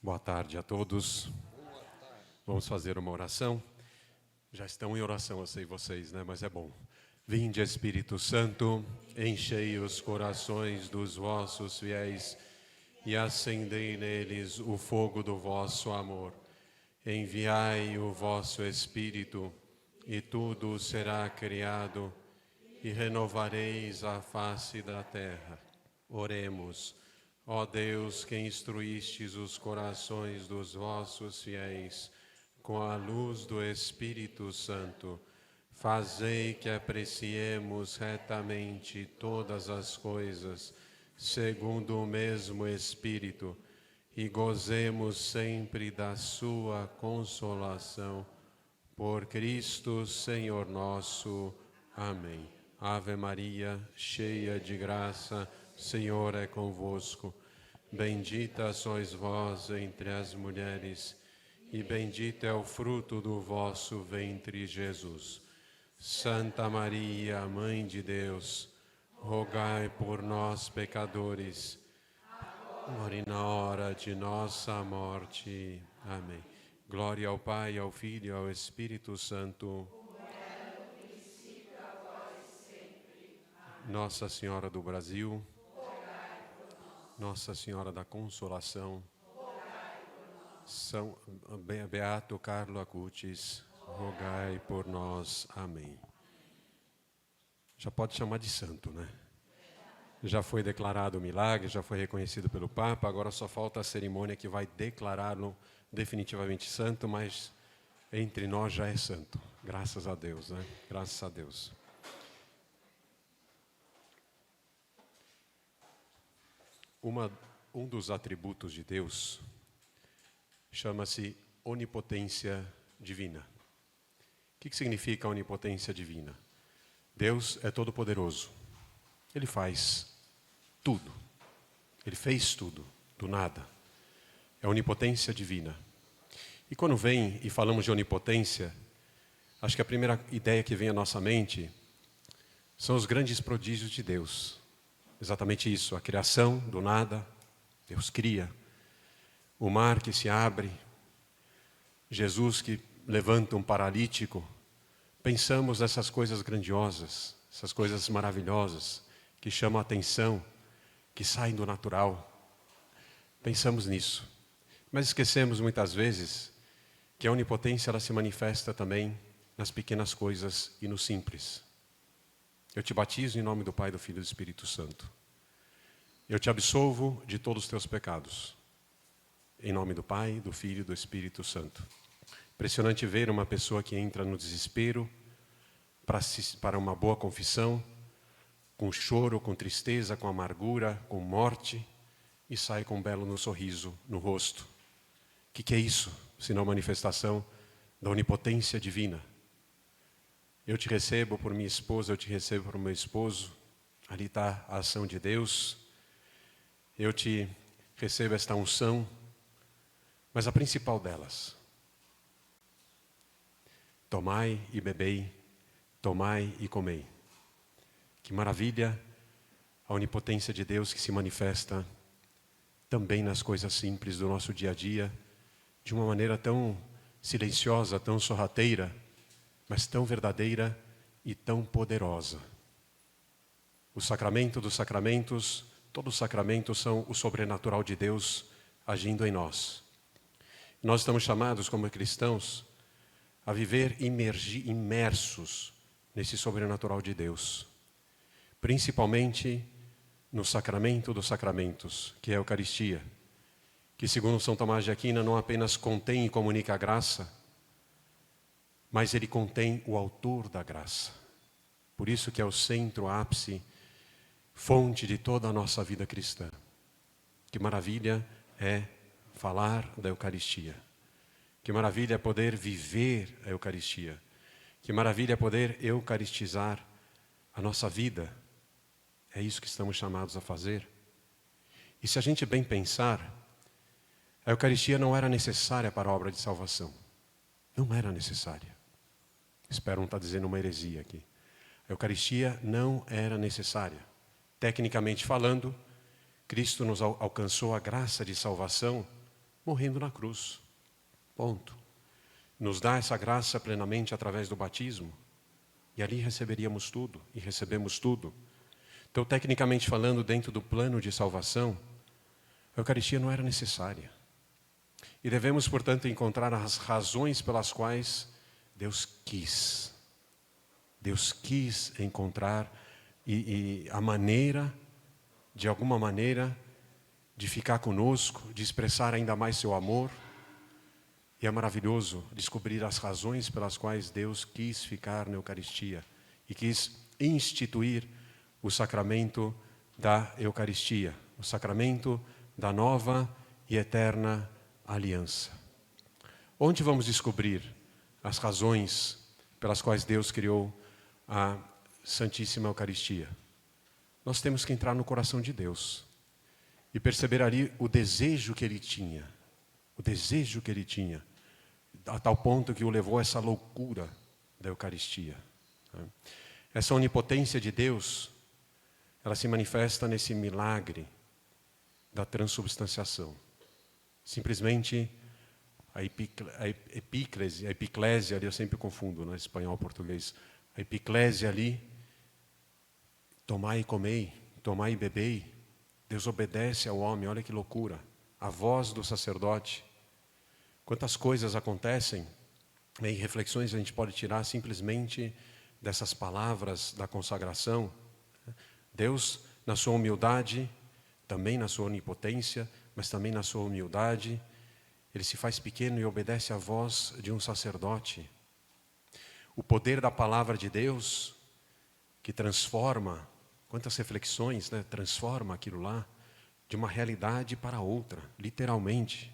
Boa tarde a todos. Vamos fazer uma oração. Já estão em oração, eu sei vocês, né? Mas é bom. Vinde, Espírito Santo, enchei os corações dos vossos fiéis e acendei neles o fogo do vosso amor. Enviai o vosso Espírito e tudo será criado e renovareis a face da terra. Oremos. Ó Deus, que instruístes os corações dos vossos fiéis com a luz do Espírito Santo, fazei que apreciemos retamente todas as coisas, segundo o mesmo Espírito, e gozemos sempre da sua consolação. Por Cristo, Senhor nosso. Amém. Ave Maria, cheia de graça, Senhor é convosco. Bendita sois vós entre as mulheres, e bendito é o fruto do vosso ventre, Jesus. Santa Maria, Mãe de Deus, rogai por nós, pecadores, agora e na hora de nossa morte. Amém. Glória ao Pai, ao Filho e ao Espírito Santo. Nossa Senhora do Brasil, Nossa Senhora da Consolação, São Beato Carlo Acutis, rogai por nós. Amém. Já pode chamar de santo, né? Já foi declarado o milagre, já foi reconhecido pelo Papa, agora só falta a cerimônia que vai declará-lo definitivamente santo, mas entre nós já é santo. Graças a Deus, né? Graças a Deus. Um dos atributos de Deus chama-se onipotência divina. O que significa onipotência divina? Deus é todo-poderoso. Ele faz tudo. Ele fez tudo, do nada. É onipotência divina. E quando vem e falamos de onipotência, acho que a primeira ideia que vem à nossa mente são os grandes prodígios de Deus. Exatamente isso, a criação do nada, Deus cria. O mar que se abre, Jesus que levanta um paralítico. Pensamos nessas coisas grandiosas, essas coisas maravilhosas, que chamam a atenção, que saem do natural. Pensamos nisso. Mas esquecemos muitas vezes que a onipotência ela se manifesta também nas pequenas coisas e no simples. Eu te batizo em nome do Pai, do Filho e do Espírito Santo. Eu te absolvo de todos os teus pecados. Em nome do Pai, do Filho e do Espírito Santo. Impressionante ver uma pessoa que entra no desespero para uma boa confissão, com choro, com tristeza, com amargura, com morte, e sai com um belo sorriso no rosto. O que é isso? Senão manifestação da onipotência divina. Eu te recebo por minha esposa, eu te recebo por meu esposo. Ali está a ação de Deus. Eu te recebo esta unção. Mas a principal delas. Tomai e bebei, tomai e comei. Que maravilha a onipotência de Deus que se manifesta também nas coisas simples do nosso dia a dia, de uma maneira tão silenciosa, tão sorrateira, mas tão verdadeira e tão poderosa. O sacramento dos sacramentos, todos os sacramentos são o sobrenatural de Deus agindo em nós. Nós estamos chamados como cristãos a viver imersos nesse sobrenatural de Deus. Principalmente no sacramento dos sacramentos, que é a Eucaristia, que segundo São Tomás de Aquino não apenas contém e comunica a graça, mas ele contém o autor da graça. Por isso que é o centro, ápice, fonte de toda a nossa vida cristã. Que maravilha é falar da Eucaristia. Que maravilha é poder viver a Eucaristia. Que maravilha é poder eucaristizar a nossa vida, é isso que estamos chamados a fazer. E se a gente bem pensar, a Eucaristia não era necessária para a obra de salvação. Não era necessária. Espero não estar dizendo uma heresia aqui. A Eucaristia não era necessária. Tecnicamente falando, Cristo nos alcançou a graça de salvação morrendo na cruz. Ponto. Nos dá essa graça plenamente através do batismo. E ali receberíamos tudo, e recebemos tudo. Então, tecnicamente falando, dentro do plano de salvação, a Eucaristia não era necessária. E devemos, portanto, encontrar as razões pelas quais Deus quis encontrar e a maneira, de alguma maneira, de ficar conosco, de expressar ainda mais seu amor. E é maravilhoso descobrir as razões pelas quais Deus quis ficar na Eucaristia e quis instituir o sacramento da Eucaristia, o sacramento da nova e eterna aliança. Onde vamos descobrir as razões pelas quais Deus criou a Santíssima Eucaristia? Nós temos que entrar no coração de Deus e perceber ali o desejo que Ele tinha, a tal ponto que o levou a essa loucura da Eucaristia. Essa onipotência de Deus, ela se manifesta nesse milagre da transubstanciação. Simplesmente a epiclésia ali, eu sempre confundo, né, espanhol e português. A epiclésia ali, tomai e comei, tomai e bebei. Deus obedece ao homem, olha que loucura. A voz do sacerdote. Quantas coisas acontecem, e reflexões a gente pode tirar simplesmente dessas palavras da consagração. Deus, na sua humildade, também na sua onipotência, mas também na sua humildade, Ele se faz pequeno e obedece à voz de um sacerdote. O poder da palavra de Deus, que transforma, quantas reflexões, né? Transforma aquilo lá de uma realidade para outra, literalmente.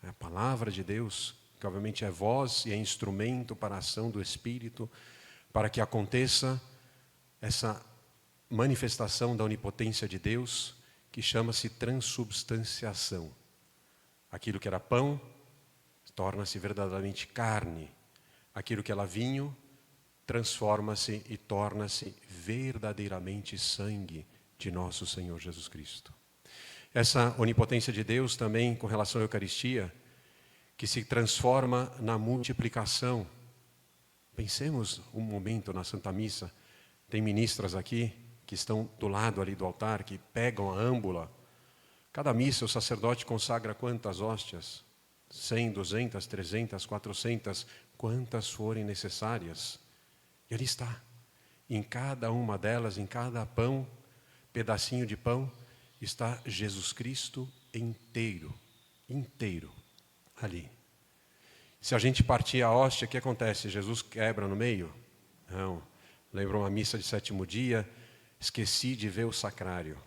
A palavra de Deus, que obviamente é voz e é instrumento para a ação do Espírito, para que aconteça essa manifestação da onipotência de Deus, que chama-se transubstanciação. Aquilo que era pão, torna-se verdadeiramente carne. Aquilo que era vinho, transforma-se e torna-se verdadeiramente sangue de nosso Senhor Jesus Cristo. Essa onipotência de Deus também com relação à Eucaristia, que se transforma na multiplicação. Pensemos um momento na Santa Missa, tem ministras aqui que estão do lado ali do altar, que pegam a âmbula. Cada missa o sacerdote consagra quantas hóstias? 100, 200, 300, 400, quantas forem necessárias. E ali está. Em cada uma delas, em cada pão, pedacinho de pão, está Jesus Cristo inteiro ali. Se a gente partir a hóstia, o que acontece? Jesus quebra no meio? Não. Lembra uma missa de 7º dia? Esqueci de ver o sacrário.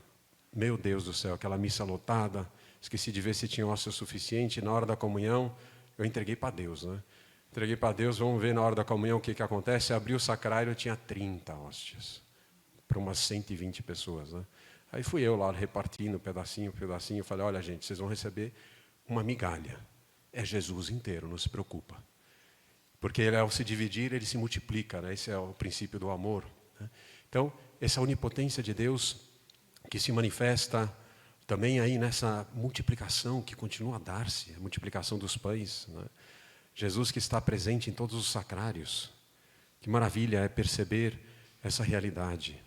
Meu Deus do céu, aquela missa lotada, esqueci de ver se tinha hóstia suficiente. Na hora da comunhão, eu entreguei para Deus, né? Entreguei para Deus, vamos ver na hora da comunhão o que acontece. Abri o sacrário, tinha 30 hóstias, para umas 120 pessoas, né? Aí fui eu lá repartindo pedacinho, pedacinho. Falei, olha gente, vocês vão receber uma migalha. É Jesus inteiro, não se preocupa. Porque ele, ao se dividir, ele se multiplica, né? Esse é o princípio do amor, né? Então, essa onipotência de Deus, que se manifesta também aí nessa multiplicação que continua a dar-se, a multiplicação dos pães, né? Jesus que está presente em todos os sacrários. Que maravilha é perceber essa realidade.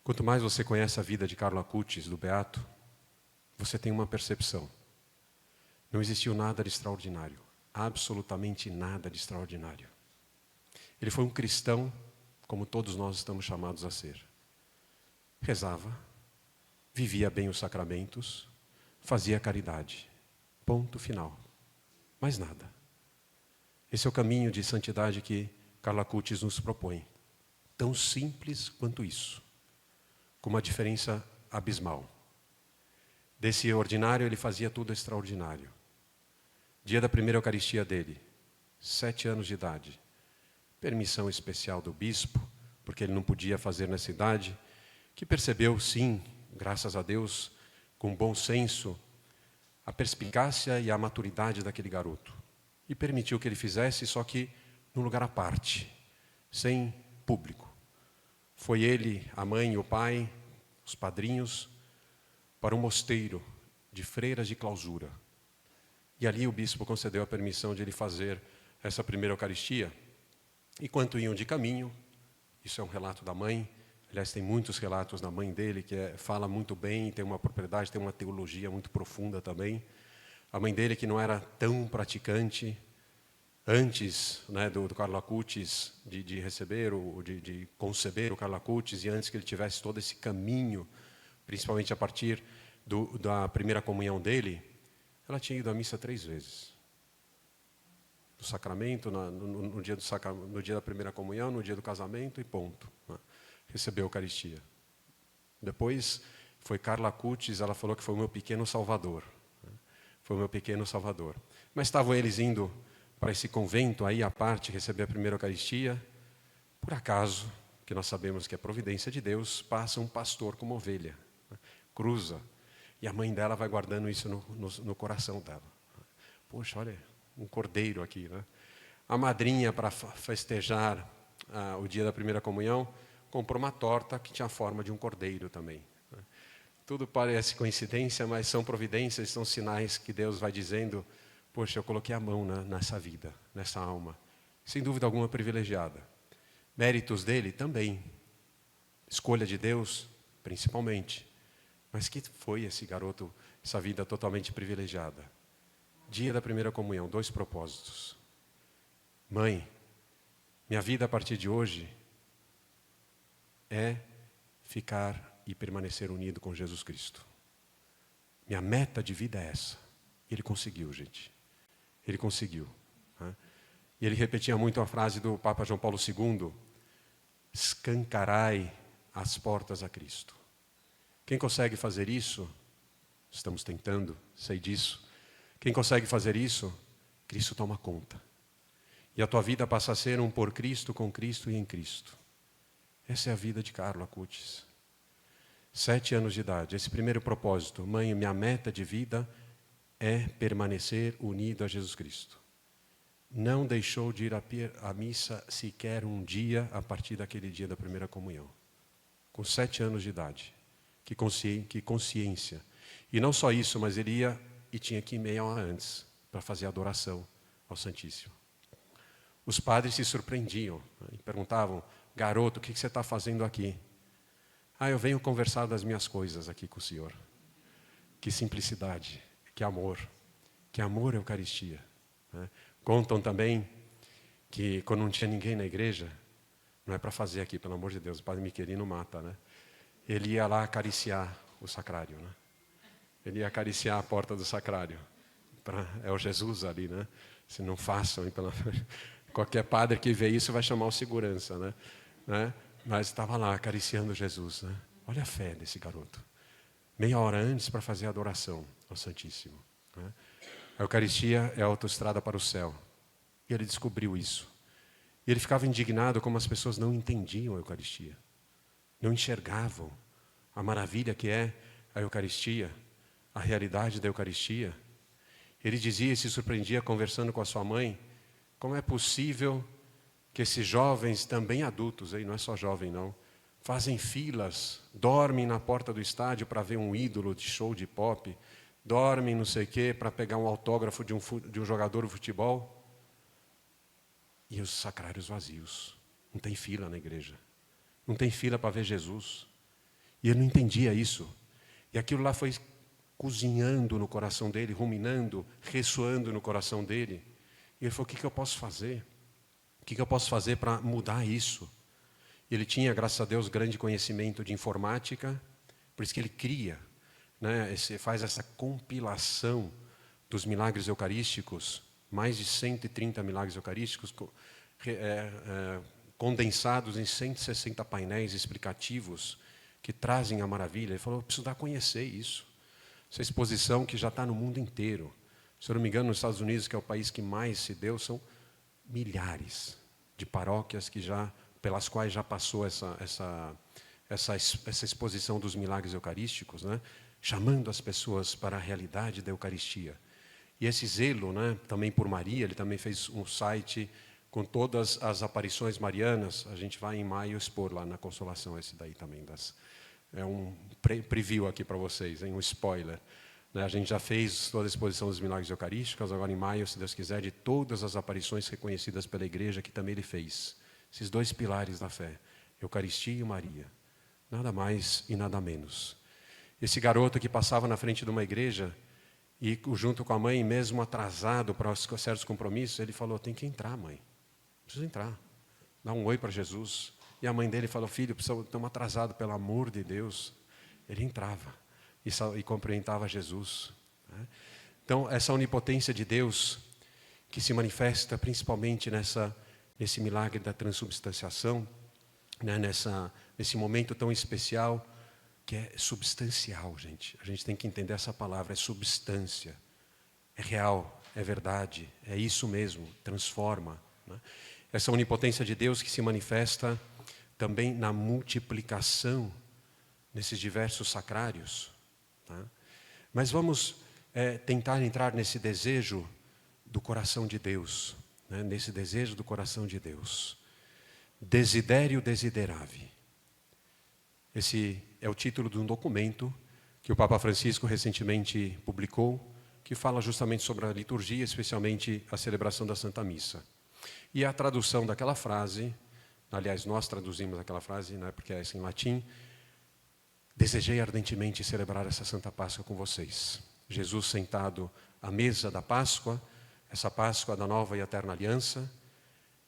Quanto mais você conhece a vida de Carlo Acutis, do Beato, você tem uma percepção. Não existiu nada de extraordinário, absolutamente nada de extraordinário. Ele foi um cristão, como todos nós estamos chamados a ser. Rezava, vivia bem os sacramentos, fazia caridade. Ponto final. Mais nada. Esse é o caminho de santidade que Carlo Acutis nos propõe. Tão simples quanto isso, com uma diferença abismal. Desse ordinário, ele fazia tudo extraordinário. Dia da primeira Eucaristia dele, 7 anos de idade. Permissão especial do bispo, porque ele não podia fazer nessa idade, que percebeu, sim, graças a Deus, com bom senso, a perspicácia e a maturidade daquele garoto. E permitiu que ele fizesse, só que num lugar à parte, sem público. Foi ele, a mãe e o pai, os padrinhos, para um mosteiro de freiras de clausura. E ali o bispo concedeu a permissão de ele fazer essa primeira Eucaristia. E quando iam de caminho, isso é um relato da mãe, aliás, tem muitos relatos da mãe dele, que fala muito bem, tem uma propriedade, tem uma teologia muito profunda também. A mãe dele, que não era tão praticante, antes, né, do Carlo Acutis, de receber, de conceber o Carlo Acutis, e antes que ele tivesse todo esse caminho, principalmente a partir da primeira comunhão dele, ela tinha ido à missa 3 vezes. No sacramento, no dia da primeira comunhão, no dia do casamento e ponto. Né? Recebeu a Eucaristia. Depois foi Carla Acutis, ela falou que foi o meu pequeno salvador. Né? Foi o meu pequeno salvador. Mas estavam eles indo para esse convento aí à parte, receber a primeira Eucaristia. Por acaso, que nós sabemos que é providência de Deus, passa um pastor com uma ovelha. Né? Cruza. E a mãe dela vai guardando isso no coração dela. Poxa, olha, um cordeiro aqui, né? A madrinha, para festejar o dia da primeira comunhão, comprou uma torta que tinha a forma de um cordeiro também. Né? Tudo parece coincidência, mas são providências, são sinais que Deus vai dizendo, poxa, eu coloquei a mão nessa vida, nessa alma. Sem dúvida alguma privilegiada. Méritos dele também. Escolha de Deus, principalmente. Mas que foi esse garoto, essa vida totalmente privilegiada? Dia da primeira comunhão, 2 propósitos. Mãe, minha vida a partir de hoje é ficar e permanecer unido com Jesus Cristo. Minha meta de vida é essa. Ele conseguiu, gente. Ele conseguiu. Né? E ele repetia muito a frase do Papa João Paulo II, escancarai as portas a Cristo. Quem consegue fazer isso, estamos tentando, sei disso. Quem consegue fazer isso, Cristo toma conta. E a tua vida passa a ser um por Cristo, com Cristo e em Cristo. Essa é a vida de Carlo Acutis. 7 anos de idade, esse primeiro propósito. Mãe, minha meta de vida é permanecer unido a Jesus Cristo. Não deixou de ir à missa sequer um dia a partir daquele dia da primeira comunhão. Com 7 anos de idade. Que consciência. E não só isso, mas ele ia e tinha que ir meia hora antes para fazer a adoração ao Santíssimo. Os padres se surpreendiam, né, e perguntavam, garoto, o que você está fazendo aqui? Eu venho conversar das minhas coisas aqui com o Senhor. Que simplicidade, que amor é Eucaristia. Né? Contam também que quando não tinha ninguém na igreja, não é para fazer aqui, pelo amor de Deus, o padre Miquelino mata, né? Ele ia lá acariciar o sacrário, né? Ele ia acariciar a porta do sacrário. É o Jesus ali, né? Se não façam, qualquer padre que vê isso vai chamar o segurança, né? Mas estava lá acariciando Jesus, né? Olha a fé desse garoto. Meia hora antes para fazer a adoração ao Santíssimo. Né? A Eucaristia é a autoestrada para o céu. E ele descobriu isso. E ele ficava indignado como as pessoas não entendiam a Eucaristia. Não enxergavam a maravilha que é a Eucaristia, a realidade da Eucaristia. Ele dizia e se surpreendia conversando com a sua mãe, como é possível que esses jovens, também adultos, aí não é só jovem não, fazem filas, dormem na porta do estádio para ver um ídolo de show de pop, dormem não sei o quê para pegar um autógrafo de um jogador de futebol, e os sacrários vazios. Não tem fila na igreja. Não tem fila para ver Jesus. E ele não entendia isso. E aquilo lá foi cozinhando no coração dele, ruminando, ressoando no coração dele. E ele falou, o que eu posso fazer? O que eu posso fazer para mudar isso? Ele tinha, graças a Deus, grande conhecimento de informática, por isso que ele cria, né? Faz essa compilação dos milagres eucarísticos, mais de 130 milagres eucarísticos, condensados em 160 painéis explicativos, que trazem a maravilha. Ele falou, eu preciso dar a conhecer isso. Essa exposição que já está no mundo inteiro. Se eu não me engano, nos Estados Unidos, que é o país que mais se deu, são milhares de paróquias que já pelas quais já passou essa exposição dos milagres eucarísticos, né? Chamando as pessoas para a realidade da Eucaristia. E esse zelo, né, também por Maria, ele também fez um site com todas as aparições marianas. A gente vai em maio expor lá na Consolação esse daí também. É um preview aqui para vocês, hein, um spoiler. Né, a gente já fez toda a exposição dos milagres eucarísticos, agora em maio, se Deus quiser, de todas as aparições reconhecidas pela igreja, que também ele fez. Esses dois pilares da fé, Eucaristia e Maria. Nada mais e nada menos. Esse garoto que passava na frente de uma igreja e junto com a mãe, mesmo atrasado para certos compromissos, ele falou, tem que entrar, mãe. Precisa entrar. Dá um oi para Jesus. E a mãe dele falou, filho, estamos atrasados, pelo amor de Deus. Ele entrava e cumprimentava Jesus. Né? Então, essa onipotência de Deus, que se manifesta principalmente nesse milagre da transubstanciação, né? Nesse momento tão especial, que é substancial, gente. A gente tem que entender essa palavra, é substância. É real, é verdade, é isso mesmo, transforma. Né? Essa onipotência de Deus que se manifesta também na multiplicação nesses diversos sacrários. Tá? Mas vamos tentar entrar nesse desejo do coração de Deus, né? Nesse desejo do coração de Deus. Desiderio desideravi. Esse é o título de um documento que o Papa Francisco recentemente publicou, que fala justamente sobre a liturgia, especialmente a celebração da Santa Missa. E a tradução daquela frase, aliás, nós traduzimos aquela frase, né, porque é em latim, desejei ardentemente celebrar essa Santa Páscoa com vocês. Jesus sentado à mesa da Páscoa, essa Páscoa da nova e eterna aliança,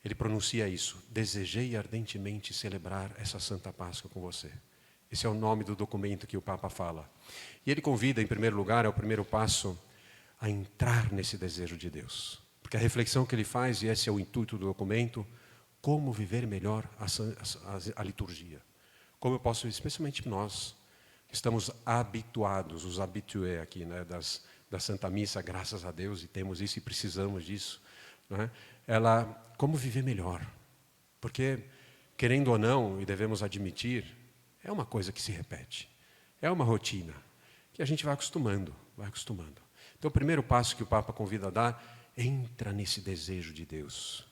ele pronuncia isso, desejei ardentemente celebrar essa Santa Páscoa com você. Esse é o nome do documento que o Papa fala. E ele convida, em primeiro lugar, é o primeiro passo, a entrar nesse desejo de Deus. Porque a reflexão que ele faz, e esse é o intuito do documento, como viver melhor a liturgia. Como eu posso, especialmente nós, que estamos habituados, os habitués aqui, né, da Santa Missa, graças a Deus, e temos isso e precisamos disso. Né? Como viver melhor. Porque, querendo ou não, e devemos admitir, é uma coisa que se repete. É uma rotina que a gente vai acostumando, vai acostumando. Então, o primeiro passo que o Papa convida a dar, entra nesse desejo de Deus.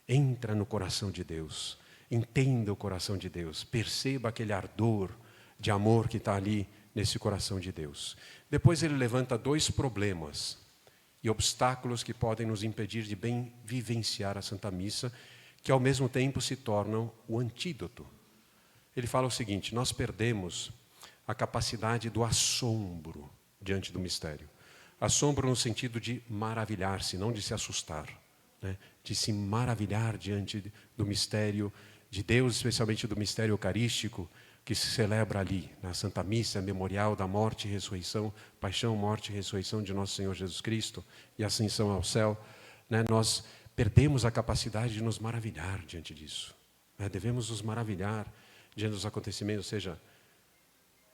Entra no coração de Deus. Entenda o coração de Deus. Perceba aquele ardor de amor que está ali nesse coração de Deus. Depois ele levanta dois problemas e obstáculos que podem nos impedir de bem vivenciar a Santa Missa, que ao mesmo tempo se tornam o antídoto. Ele fala o seguinte, nós perdemos a capacidade do assombro diante do mistério. Assombro no sentido de maravilhar-se, não de se assustar, né? De se maravilhar diante do mistério de Deus, especialmente do mistério eucarístico, que se celebra ali, na Santa Missa, memorial da morte e ressurreição, paixão, morte e ressurreição de nosso Senhor Jesus Cristo e ascensão ao céu. Né? Nós perdemos a capacidade de nos maravilhar diante disso. Né? Devemos nos maravilhar diante dos acontecimentos, ou seja,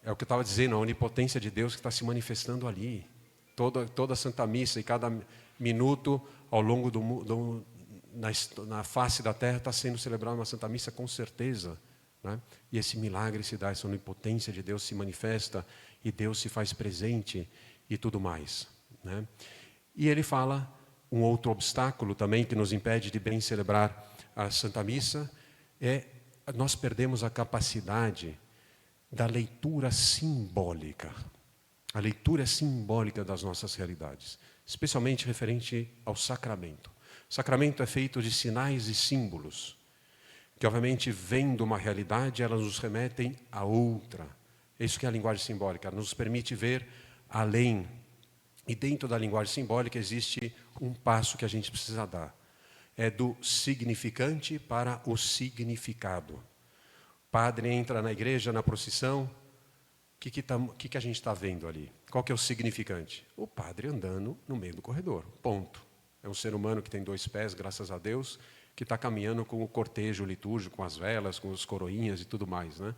é o que eu estava dizendo, a onipotência de Deus que está se manifestando ali. Toda a Santa Missa e cada minuto ao longo na face da terra está sendo celebrada uma Santa Missa com certeza. Né? E esse milagre se dá, essa onipotência de Deus se manifesta e Deus se faz presente e tudo mais. Né? E ele fala um outro obstáculo também que nos impede de bem celebrar a Santa Missa é nós perdemos a capacidade da leitura simbólica. A leitura simbólica das nossas realidades, especialmente referente ao sacramento. O sacramento é feito de sinais e símbolos, que obviamente vêm de uma realidade, elas nos remetem a outra. É isso que é a linguagem simbólica, nos permite ver além. E dentro da linguagem simbólica existe um passo que a gente precisa dar. É do significante para o significado. O padre entra na igreja, na procissão, o que a gente está vendo ali? Qual que é o significante? O padre andando no meio do corredor, ponto. É um ser humano que tem 2 pés, graças a Deus, que está caminhando com o cortejo litúrgico, com as velas, com os coroinhas e tudo mais. Né?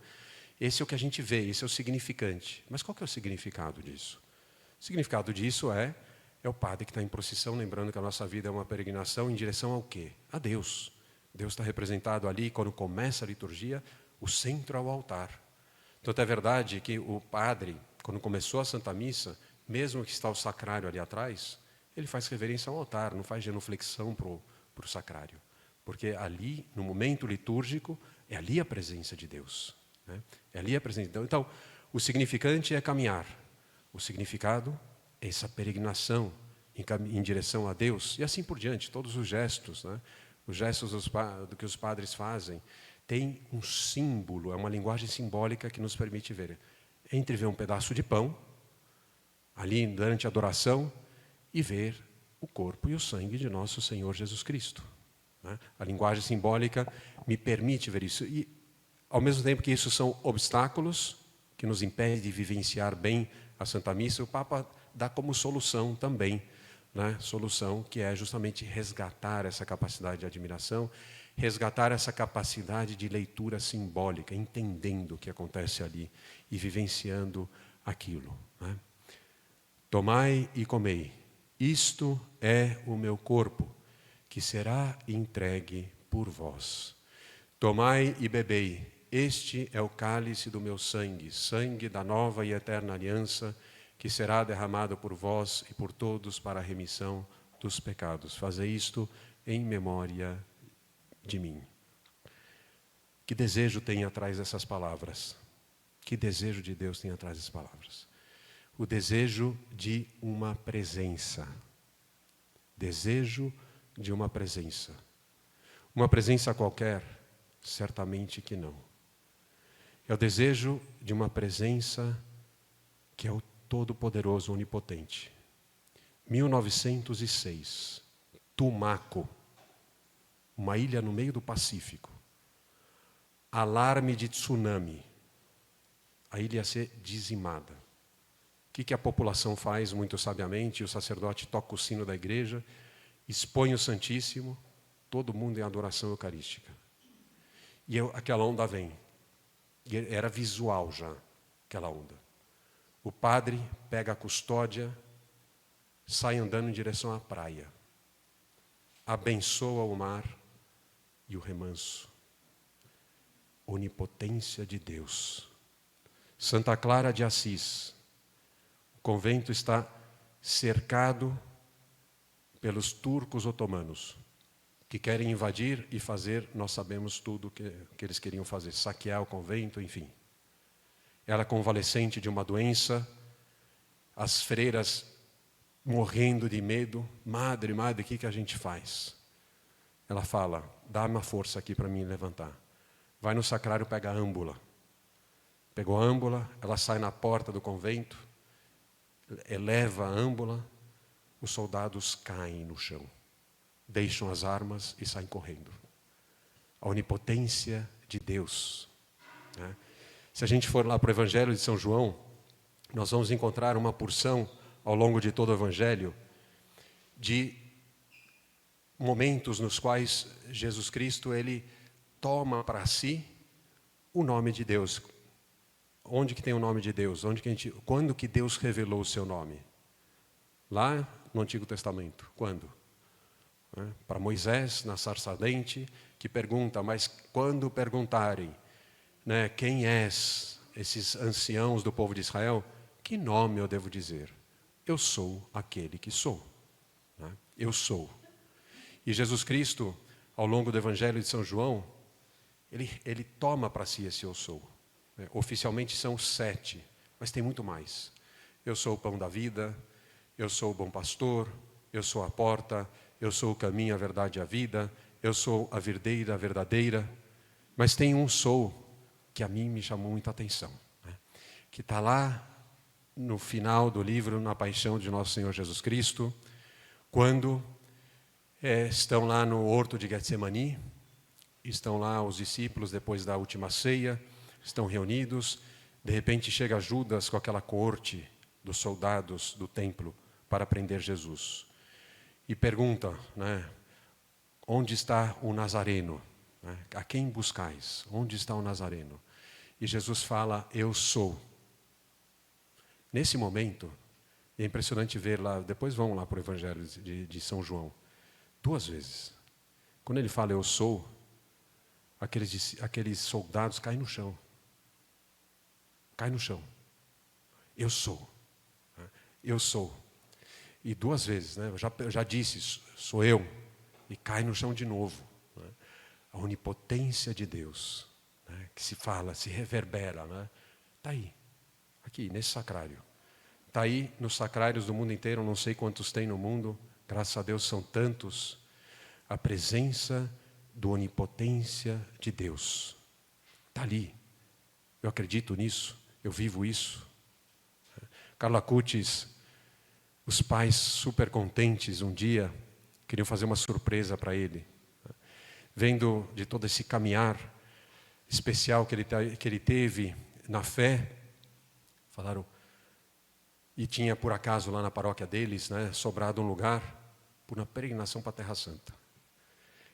Esse é o que a gente vê, esse é o significante. Mas qual que é o significado disso? O significado disso é o padre que está em procissão, lembrando que a nossa vida é uma peregrinação em direção ao quê? A Deus. Deus está representado ali, quando começa a liturgia, o centro é o altar. Tanto é verdade que o padre, quando começou a Santa Missa, mesmo que está o sacrário ali atrás, ele faz reverência ao altar, não faz genuflexão para o sacrário. Porque ali, no momento litúrgico, é ali a presença de Deus. Né? É ali a presença de Deus. Então, o significante é caminhar. O significado é essa peregrinação em direção a Deus. E assim por diante, todos os gestos, né? Os gestos do que os padres fazem, tem um símbolo, é uma linguagem simbólica que nos permite ver. Entre ver um pedaço de pão, ali durante a adoração, e ver o corpo e o sangue de nosso Senhor Jesus Cristo. Né? A linguagem simbólica me permite ver isso. E, ao mesmo tempo que isso são obstáculos que nos impedem de vivenciar bem a Santa Missa, o Papa dá como solução também, né? Solução que é justamente resgatar essa capacidade de admiração, resgatar essa capacidade de leitura simbólica, entendendo o que acontece ali e vivenciando aquilo. Né? Tomai e comei, isto é o meu corpo, que será entregue por vós. Tomai e bebei, este é o cálice do meu sangue, sangue da nova e eterna aliança, que será derramado por vós e por todos para a remissão dos pecados. Fazei isto em memória de mim. Que desejo tem atrás dessas palavras? Que desejo de Deus tem atrás dessas palavras? O desejo de uma presença. Desejo de uma presença. Uma presença qualquer? Certamente que não. É o desejo de uma presença que é o Todo-Poderoso, Onipotente. 1906, Tumaco, uma ilha no meio do Pacífico. Alarme de tsunami. A ilha ia ser dizimada. O que a população faz muito sabiamente? O sacerdote toca o sino da igreja, expõe o Santíssimo, todo mundo em adoração eucarística. E aquela onda vem. E era visual já, aquela onda. O padre pega a custódia, sai andando em direção à praia. Abençoa o mar e o remanso. Onipotência de Deus. Santa Clara de Assis. O convento está cercado pelos turcos otomanos, que querem invadir e fazer, nós sabemos tudo que eles queriam fazer, saquear o convento, enfim. Ela convalescente de uma doença, as freiras morrendo de medo. Madre, o que a gente faz? Ela fala, dá uma força aqui para mim levantar. Vai no sacrário, pega a âmbula. Pegou a âmbula, ela sai na porta do convento, eleva a âmbula, os soldados caem no chão, deixam as armas e saem correndo. A onipotência de Deus. Né? Se a gente for lá para o Evangelho de São João, nós vamos encontrar uma porção ao longo de todo o Evangelho de momentos nos quais Jesus Cristo ele toma para si o nome de Deus. Onde que tem o nome de Deus? Quando que Deus revelou o seu nome? Lá no Antigo Testamento. Quando? Para Moisés, na sarça ardente, que pergunta, mas quando perguntarem, né, quem és, esses anciãos do povo de Israel, que nome eu devo dizer? Eu sou aquele que sou. Né? Eu sou. E Jesus Cristo, ao longo do Evangelho de São João, ele toma para si esse eu sou. Oficialmente são 7, mas tem muito mais. Eu sou o pão da vida, eu sou o bom pastor, eu sou a porta, eu sou o caminho, a verdade e a vida, eu sou a videira verdadeira. Mas tem um sou que a mim me chamou muita atenção, né? Que está lá no final do livro, na paixão de nosso Senhor Jesus Cristo, quando estão lá no horto de Getsemani, estão lá os discípulos depois da última ceia, estão reunidos, de repente chega Judas com aquela coorte dos soldados do templo para prender Jesus. E pergunta, né, onde está o Nazareno? Né, a quem buscais? Onde está o Nazareno? E Jesus fala, eu sou. Nesse momento, é impressionante ver lá, depois vão lá para o Evangelho de São João, 2 vezes. Quando ele fala eu sou, aqueles soldados caem no chão. Cai no chão. Eu sou. Eu sou. E 2 vezes, né? Eu já disse, sou eu. E cai no chão de novo. Né? A onipotência de Deus, né? Que se fala, se reverbera. Né? Está aí, aqui, nesse sacrário. Está aí nos sacrários do mundo inteiro, não sei quantos tem no mundo, graças a Deus são tantos. A presença da onipotência de Deus. Está ali. Eu acredito nisso, eu vivo isso. Carlo Acutis, os pais super contentes um dia, queriam fazer uma surpresa para ele. Vendo de todo esse caminhar especial que ele teve na fé, falaram, e tinha por acaso lá na paróquia deles, né, sobrado um lugar por uma peregrinação para a Terra Santa.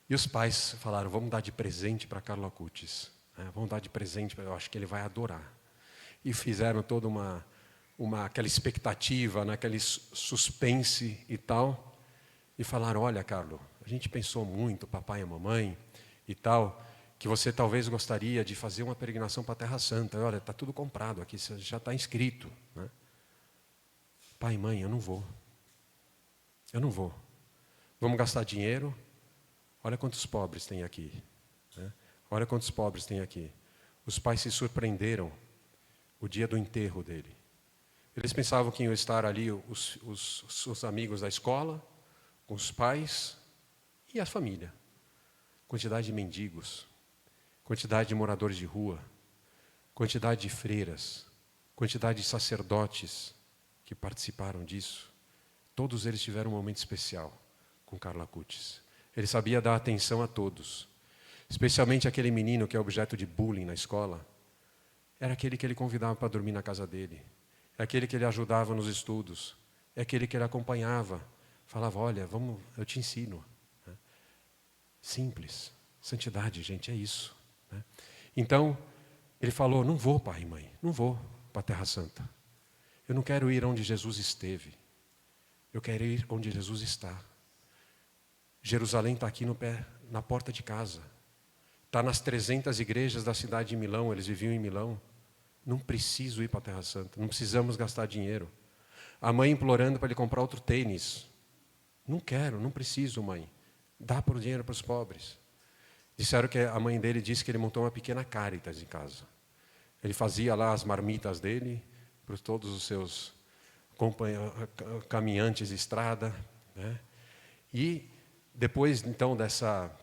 E os pais falaram, vamos dar de presente para Carlo Acutis. Né, vamos dar de presente, eu acho que ele vai adorar. E fizeram toda aquela expectativa, né, aquele suspense e tal. E falaram, olha, Carlo, a gente pensou muito, papai e mamãe e tal, que você talvez gostaria de fazer uma peregrinação para a Terra Santa. Olha, está tudo comprado aqui, você já está inscrito. Né? Pai e mãe, eu não vou. Eu não vou. Vamos gastar dinheiro? Olha quantos pobres tem aqui. Né? Olha quantos pobres tem aqui. Os pais se surpreenderam o dia do enterro dele. Eles pensavam que iam estar ali os amigos da escola, com os pais e a família. Quantidade de mendigos, quantidade de moradores de rua, quantidade de freiras, quantidade de sacerdotes que participaram disso. Todos eles tiveram um momento especial com Carlo Acutis. Ele sabia dar atenção a todos, especialmente aquele menino que é objeto de bullying na escola. Era aquele que ele convidava para dormir na casa dele. É aquele que ele ajudava nos estudos. É aquele que ele acompanhava. Falava, olha, vamos, eu te ensino. Simples. Santidade, gente, é isso. Então, ele falou, não vou, pai e mãe, não vou para a Terra Santa. Eu não quero ir onde Jesus esteve. Eu quero ir onde Jesus está. Jerusalém está aqui na porta de casa. Está nas 300 igrejas da cidade de Milão, eles viviam em Milão. Não preciso ir para a Terra Santa, não precisamos gastar dinheiro. A mãe implorando para ele comprar outro tênis. Não quero, não preciso, mãe. Dá por dinheiro para os pobres. Disseram que a mãe dele disse que ele montou uma pequena Caritas em casa. Ele fazia lá as marmitas dele, para todos os seus caminhantes de estrada. Né? E depois, então, dessa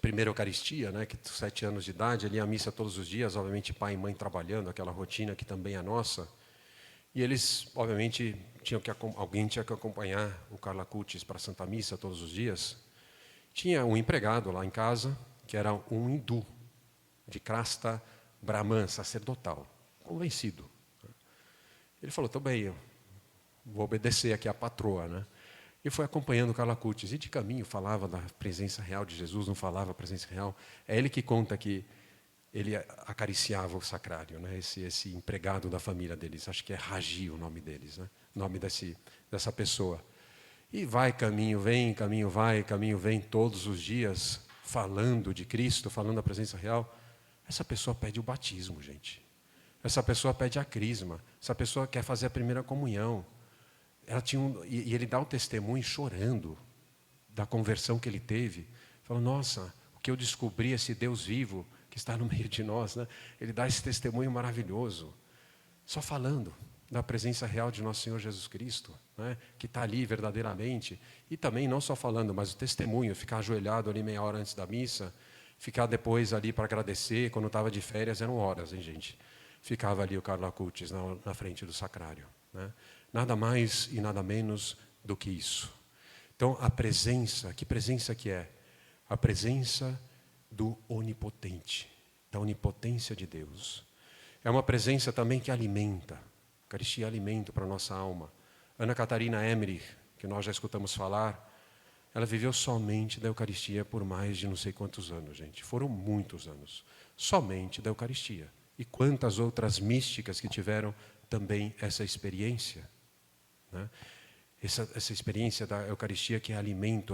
primeira Eucaristia, né, que 7 anos de idade, ele ia à missa todos os dias, obviamente pai e mãe trabalhando, aquela rotina que também é nossa. E eles, obviamente, alguém tinha que acompanhar o Carlo Acutis para a Santa Missa todos os dias. Tinha um empregado lá em casa, que era um hindu, de crasta brahman, sacerdotal, convencido. Ele falou, tudo bem, eu vou obedecer aqui à patroa, né? E foi acompanhando o Carlo Acutis. E de caminho falava da presença real de Jesus, não falava a presença real. É ele que conta que ele acariciava o sacrário, né? Esse empregado da família deles. Acho que é Raji o nome deles, né? O nome dessa pessoa. E vai, caminho vai, caminho vem, todos os dias, falando de Cristo, falando da presença real. Essa pessoa pede o batismo, gente. Essa pessoa pede a crisma. Essa pessoa quer fazer a primeira comunhão. E ele dá o testemunho chorando da conversão que ele teve. Fala, nossa, o que eu descobri, esse Deus vivo que está no meio de nós. Né? Ele dá esse testemunho maravilhoso. Só falando da presença real de nosso Senhor Jesus Cristo, né? Que está ali verdadeiramente. E também não só falando, mas o testemunho, ficar ajoelhado ali meia hora antes da missa, ficar depois ali para agradecer, quando estava de férias, eram horas, hein, gente? Ficava ali o Carlo Acutis na frente do sacrário. Né? Nada mais e nada menos do que isso. Então, a presença, que presença que é? A presença do onipotente, da onipotência de Deus. É uma presença também que alimenta. A Eucaristia é alimento para a nossa alma. Ana Catarina Emmerich, que nós já escutamos falar, ela viveu somente da Eucaristia por mais de não sei quantos anos, gente. Foram muitos anos. Somente da Eucaristia. E quantas outras místicas que tiveram também essa experiência. Né? Essa experiência da Eucaristia que é alimento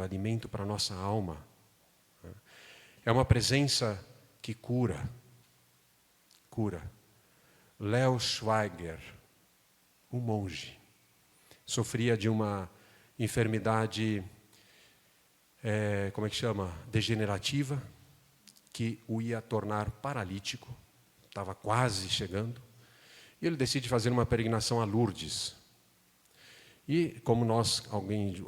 para a nossa alma. É uma presença que cura. Cura. Léo Schweiger, um monge, sofria de uma enfermidade, degenerativa, que o ia tornar paralítico, estava quase chegando, e ele decide fazer uma peregrinação a Lourdes. E como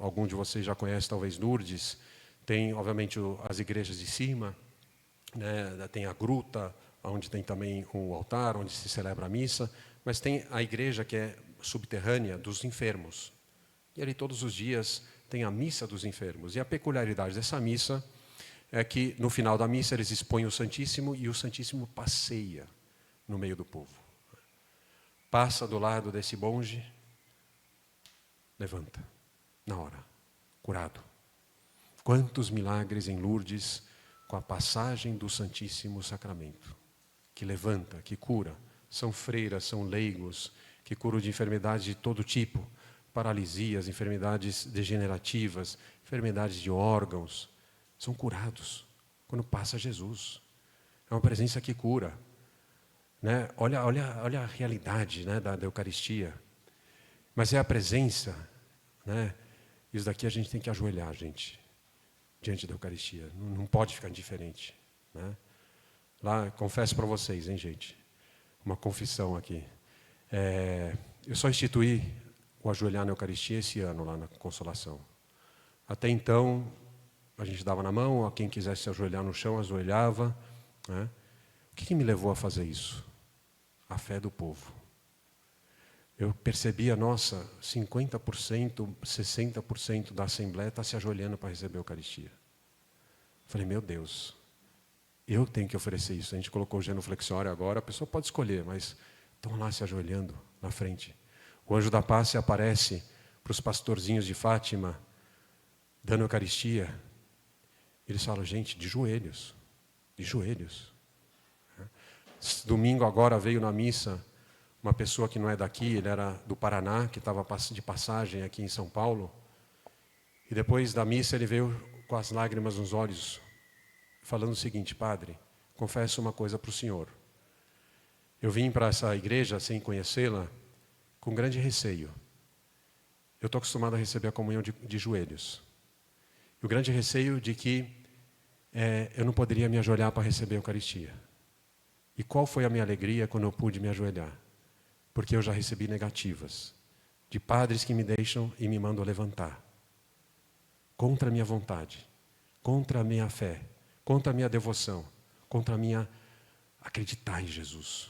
algum de vocês já conhece talvez Lourdes, tem obviamente as igrejas de cima, né, tem a gruta, onde tem também o altar, onde se celebra a missa, mas tem a igreja que é subterrânea dos enfermos. E ali todos os dias tem a missa dos enfermos. E a peculiaridade dessa missa é que no final da missa eles expõem o Santíssimo e o Santíssimo passeia no meio do povo. Passa do lado desse monge, levanta, na hora, curado. Quantos milagres em Lourdes com a passagem do Santíssimo Sacramento, que levanta, que cura. São freiras, são leigos, que curam de enfermidades de todo tipo, paralisias, enfermidades degenerativas, enfermidades de órgãos, são curados quando passa Jesus. É uma presença que cura. Né? Olha a realidade, né, da Eucaristia. Mas é a presença, né? Isso daqui a gente tem que ajoelhar, gente, diante da Eucaristia. Não pode ficar indiferente. Né? Lá, confesso para vocês, hein, gente? Uma confissão aqui. Eu só instituí o ajoelhar na Eucaristia esse ano, lá na Consolação. Até então, a gente dava na mão, a quem quisesse ajoelhar no chão, ajoelhava. Né? O que me levou a fazer isso? A fé do povo. Eu percebia, 50%, 60% da Assembleia está se ajoelhando para receber a Eucaristia. Falei, meu Deus, eu tenho que oferecer isso. A gente colocou o genuflexório agora, a pessoa pode escolher, mas estão lá se ajoelhando na frente. O anjo da paz se aparece para os pastorzinhos de Fátima, dando Eucaristia. Eles falam, gente, de joelhos, de joelhos. Domingo agora veio na missa uma pessoa que não é daqui, ele era do Paraná, que estava de passagem aqui em São Paulo. E depois da missa ele veio com as lágrimas nos olhos, falando o seguinte, padre, confesso uma coisa para o senhor. Eu vim para essa igreja sem conhecê-la, com grande receio. Eu estou acostumado a receber a comunhão de joelhos. E o grande receio de que eu não poderia me ajoelhar para receber a Eucaristia. E qual foi a minha alegria quando eu pude me ajoelhar? Porque eu já recebi negativas de padres que me deixam e me mandam levantar. Contra a minha vontade, contra a minha fé, contra a minha devoção, contra a minha acreditar em Jesus.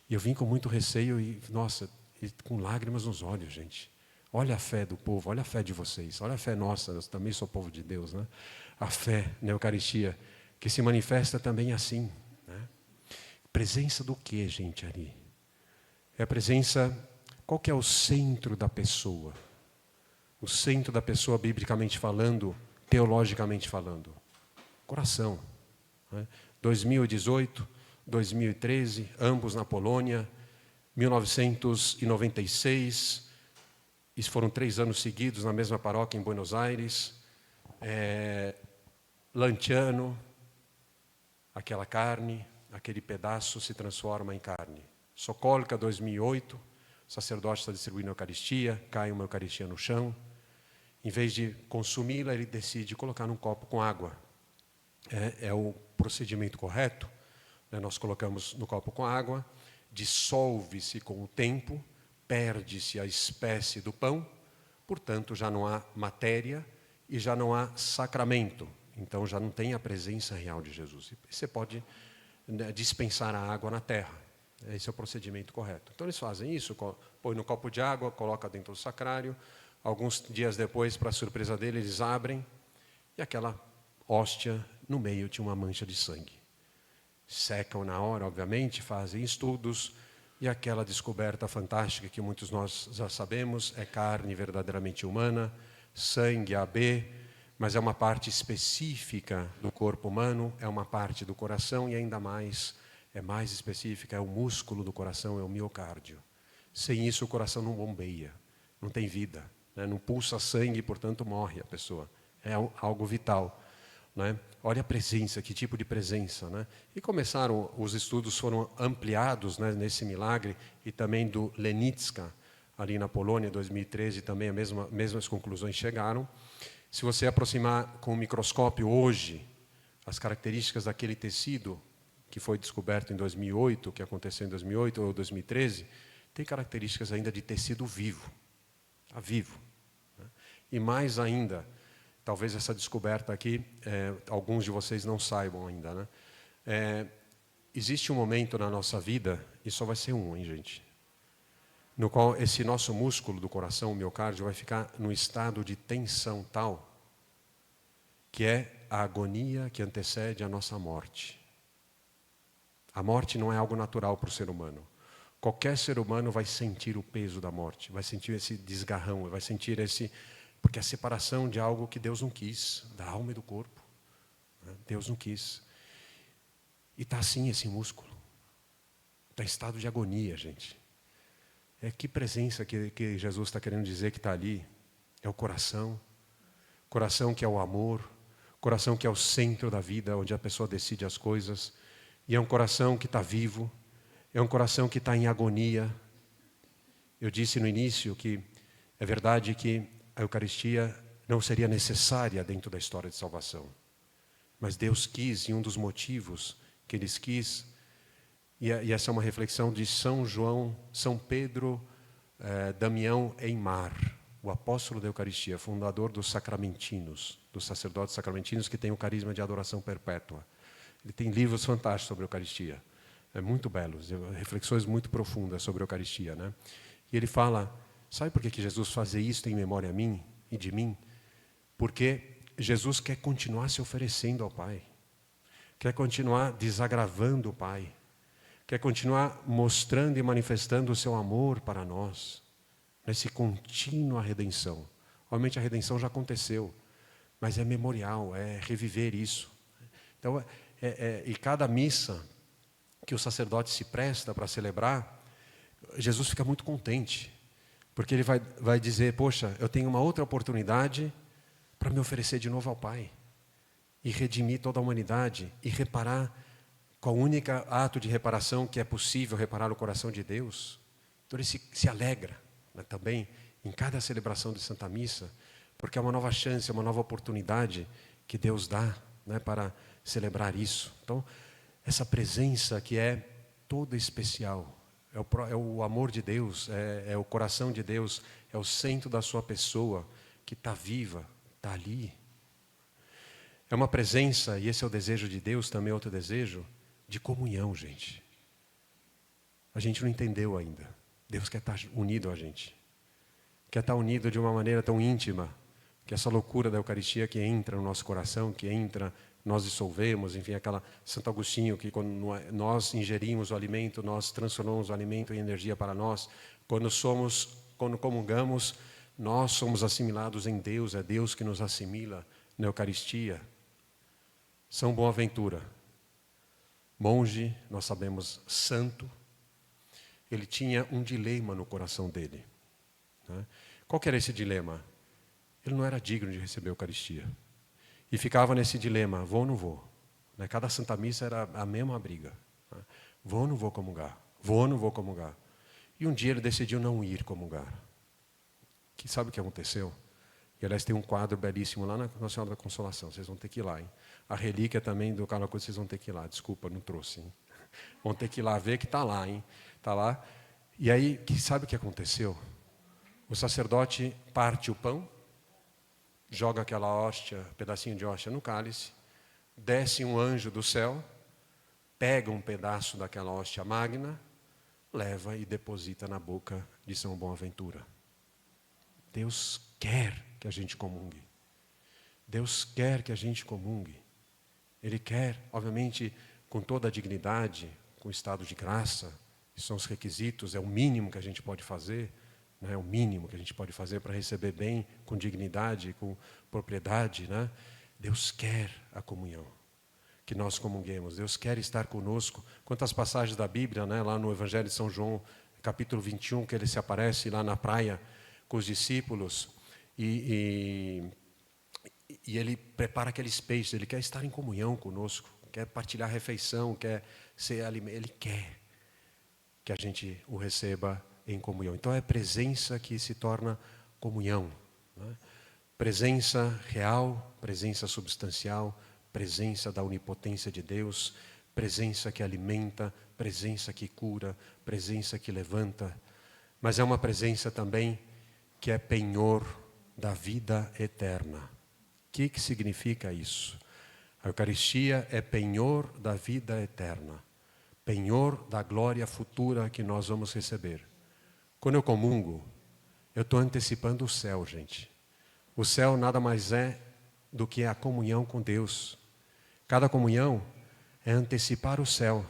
E eu vim com muito receio e com lágrimas nos olhos, gente. Olha a fé do povo, olha a fé de vocês, olha a fé nossa, eu também sou povo de Deus, né? A fé na Eucaristia, que se manifesta também assim. Né? Presença do que, gente, ali? É a presença, qual que é o centro da pessoa? O centro da pessoa, biblicamente falando, teologicamente falando. Coração. Né? 2018, 2013, ambos na Polônia, 1996, isso foram 3 anos seguidos na mesma paróquia em Buenos Aires, Lanciano, aquela carne, aquele pedaço se transforma em carne. Sokólica, 2008, o sacerdote está distribuindo a Eucaristia, cai uma Eucaristia no chão. Em vez de consumi-la, ele decide colocar num copo com água. É o procedimento correto. Né? Nós colocamos no copo com água, dissolve-se com o tempo, perde-se a espécie do pão, portanto já não há matéria e já não há sacramento. Então já não tem a presença real de Jesus. Você pode dispensar a água na terra. Esse é o procedimento correto. Então eles fazem isso, põe no copo de água, coloca dentro do sacrário. Alguns dias depois, para a surpresa dele, eles abrem e aquela hóstia no meio tinha uma mancha de sangue. Secam na hora, obviamente, fazem estudos e aquela descoberta fantástica que muitos de nós já sabemos, é carne verdadeiramente humana, sangue AB, mas é uma parte específica do corpo humano, é uma parte do coração e ainda mais, é mais específica, é o músculo do coração, é o miocárdio. Sem isso o coração não bombeia, não tem vida, né? Não pulsa sangue, portanto morre a pessoa. É algo vital. né? Olha a presença, que tipo de presença, né? E começaram, os estudos foram ampliados, né, nesse milagre, e também do Lenitska, ali na Polônia, em 2013, também mesmas conclusões chegaram. Se você aproximar com o microscópio hoje, as características daquele tecido, que foi descoberto em 2008, que aconteceu em 2008 ou 2013, tem características ainda de tecido vivo, tá vivo, né? E mais ainda, talvez essa descoberta aqui, alguns de vocês não saibam ainda, né? Existe um momento na nossa vida, e só vai ser um, hein, gente? No qual esse nosso músculo do coração, o miocárdio, vai ficar num estado de tensão tal, que é a agonia que antecede a nossa morte. A morte não é algo natural para o ser humano. Qualquer ser humano vai sentir o peso da morte, vai sentir esse desgarrão, vai sentir esse... Porque é a separação de algo que Deus não quis, da alma e do corpo, né? Deus não quis. E está assim esse músculo. Está em estado de agonia, gente. Que presença que Jesus está querendo dizer que está ali. É o coração. Coração que é o amor. Coração que é o centro da vida, onde a pessoa decide as coisas. E é um coração que está vivo. É um coração que está em agonia. Eu disse no início que é verdade que a Eucaristia não seria necessária dentro da história de salvação. Mas Deus quis, e um dos motivos que Ele quis, e essa é uma reflexão de São João, São Pedro, Damião Eymar, o apóstolo da Eucaristia, fundador dos sacramentinos, dos sacerdotes sacramentinos, que tem o carisma de adoração perpétua. Ele tem livros fantásticos sobre a Eucaristia, muito belos, reflexões muito profundas sobre a Eucaristia, né? E ele fala, sabe por que Jesus fazia isso em memória a mim e de mim? Porque Jesus quer continuar se oferecendo ao Pai, quer continuar desagravando o Pai, quer continuar mostrando e manifestando o seu amor para nós, nessa contínua redenção. Obviamente a redenção já aconteceu, mas é memorial, é reviver isso. Então, e cada missa que o sacerdote se presta para celebrar, Jesus fica muito contente, porque ele vai dizer, poxa, eu tenho uma outra oportunidade para me oferecer de novo ao Pai, e redimir toda a humanidade, e reparar, com o único ato de reparação que é possível reparar o coração de Deus. Então ele se alegra, né, também em cada celebração de Santa Missa, porque é uma nova chance, é uma nova oportunidade que Deus dá, né, para celebrar isso. Então, essa presença que é toda especial, é o amor de Deus, é o coração de Deus, é o centro da sua pessoa, que está viva, está ali. É uma presença, e esse é o desejo de Deus, também é outro desejo, de comunhão, gente. A gente não entendeu ainda. Deus quer estar unido a gente. Quer estar unido de uma maneira tão íntima, que essa loucura da Eucaristia que entra no nosso coração, que entra, nós dissolvemos, enfim, aquela Santo Agostinho, que quando nós ingerimos o alimento, nós transformamos o alimento em energia para nós. Quando comungamos, nós somos assimilados em Deus, é Deus que nos assimila na Eucaristia. São Boaventura, monge, nós sabemos, santo, ele tinha um dilema no coração dele, né? Qual que era esse dilema? Ele não era digno de receber a Eucaristia. E ficava nesse dilema, vou ou não vou? Né? Cada Santa Missa era a mesma briga. Né? Vou ou não vou comungar? Vou ou não vou comungar? E um dia ele decidiu não ir comungar. Que sabe o que aconteceu? E, aliás, tem um quadro belíssimo lá na Nossa Senhora da Consolação. Vocês vão ter que ir lá, hein? A relíquia também do Carlos Couto, vocês vão ter que ir lá. Desculpa, não trouxe, hein? Vão ter que ir lá ver que está lá, hein? Está lá. E aí, sabe o que aconteceu? O sacerdote parte o pão, joga aquela hóstia, pedacinho de hóstia no cálice, desce um anjo do céu, pega um pedaço daquela hóstia magna, leva e deposita na boca de São Boaventura. Deus quer que a gente comungue. Deus quer que a gente comungue. Ele quer, obviamente, com toda a dignidade, com o estado de graça, que são os requisitos, é o mínimo que a gente pode fazer, né? É o mínimo que a gente pode fazer para receber bem, com dignidade, com propriedade, né? Deus quer a comunhão, que nós comunguemos. Deus quer estar conosco. Quantas passagens da Bíblia, né? Lá no Evangelho de São João, capítulo 21, que ele se aparece lá na praia com os discípulos, e E Ele prepara aqueles peixes, Ele quer estar em comunhão conosco, quer partilhar a refeição, quer ser alimento, Ele quer que a gente o receba em comunhão. Então é presença que se torna comunhão, né? Presença real, presença substancial, presença da onipotência de Deus, presença que alimenta, presença que cura, presença que levanta, mas é uma presença também que é penhor da vida eterna. O que significa isso? A Eucaristia é penhor da vida eterna, penhor da glória futura que nós vamos receber. Quando eu comungo, eu estou antecipando o céu, gente. O céu nada mais é do que a comunhão com Deus. Cada comunhão é antecipar o céu.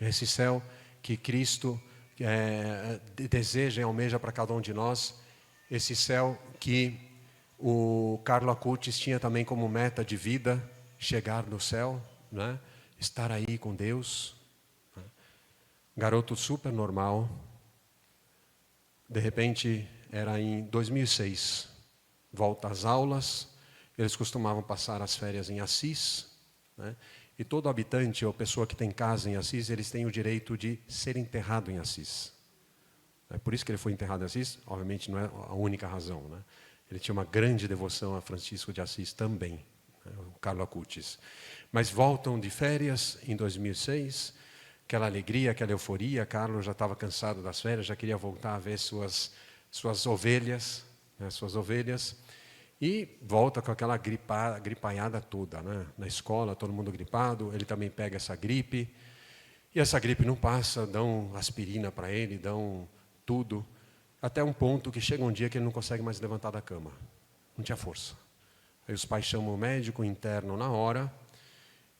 Esse céu que Cristo deseja e almeja para cada um de nós. Esse céu que o Carlo Acutis tinha também como meta de vida, chegar no céu, né? Estar aí com Deus. Garoto super normal. De repente, era em 2006. Volta às aulas, eles costumavam passar as férias em Assis, né? E todo habitante ou pessoa que tem casa em Assis, eles têm o direito de ser enterrado em Assis. É por isso que ele foi enterrado em Assis, obviamente não é a única razão, né? Ele tinha uma grande devoção a Francisco de Assis também, né? O Carlo Acutis. Mas voltam de férias em 2006, aquela alegria, aquela euforia. Carlos já estava cansado das férias, já queria voltar a ver suas ovelhas, né? Suas ovelhas. E volta com aquela gripaiada toda, né? Na escola, todo mundo gripado, ele também pega essa gripe. E essa gripe não passa, dão aspirina para ele, dão tudo. Até um ponto que chega um dia que ele não consegue mais levantar da cama. Não tinha força. Aí os pais chamam o médico interno na hora,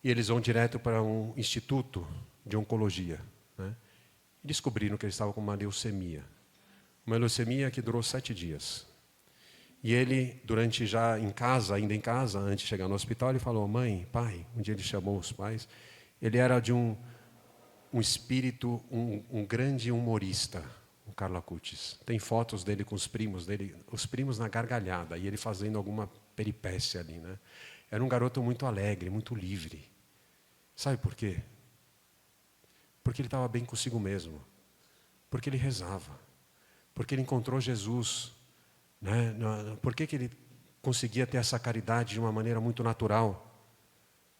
e eles vão direto para um instituto de oncologia, né? E descobriram que ele estava com uma leucemia. Uma leucemia que durou 7 dias. E ele, durante já em casa, ainda em casa, antes de chegar no hospital, ele falou: mãe, pai, um dia ele chamou os pais, ele era de um espírito, um grande humorista, o Carlo Acutis. Tem fotos dele com os primos na gargalhada, e ele fazendo alguma peripécia ali, né? Era um garoto muito alegre, muito livre. Sabe por quê? Porque ele estava bem consigo mesmo. Porque ele rezava. Porque ele encontrou Jesus, né? Por que ele conseguia ter essa caridade de uma maneira muito natural?